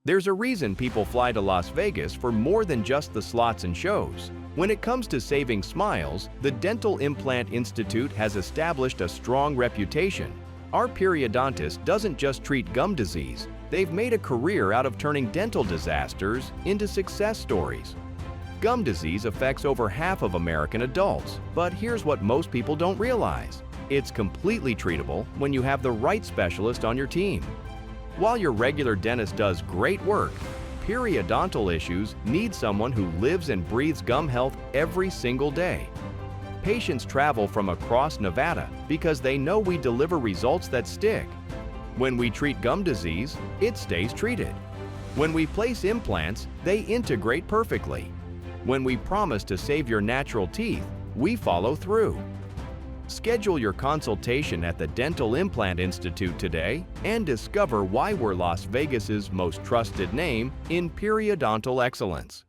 There's a reason people fly to Las Vegas for more than just the slots and shows. When it comes to saving smiles, the Dental Implant Institute has established a strong reputation. Our periodontist doesn't just treat gum disease, they've made a career out of turning dental disasters into success stories. Gum disease affects over half of American adults, but here's what most people don't realize. It's completely treatable when you have the right specialist on your team. While your regular dentist does great work, periodontal issues need someone who lives and breathes gum health every single day. Patients travel from across Nevada because they know we deliver results that stick. When we treat gum disease, it stays treated. When we place implants, they integrate perfectly. When we promise to save your natural teeth, we follow through. Schedule your consultation at the Dental Implant Institute today and discover why we're Las Vegas's most trusted name in periodontal excellence.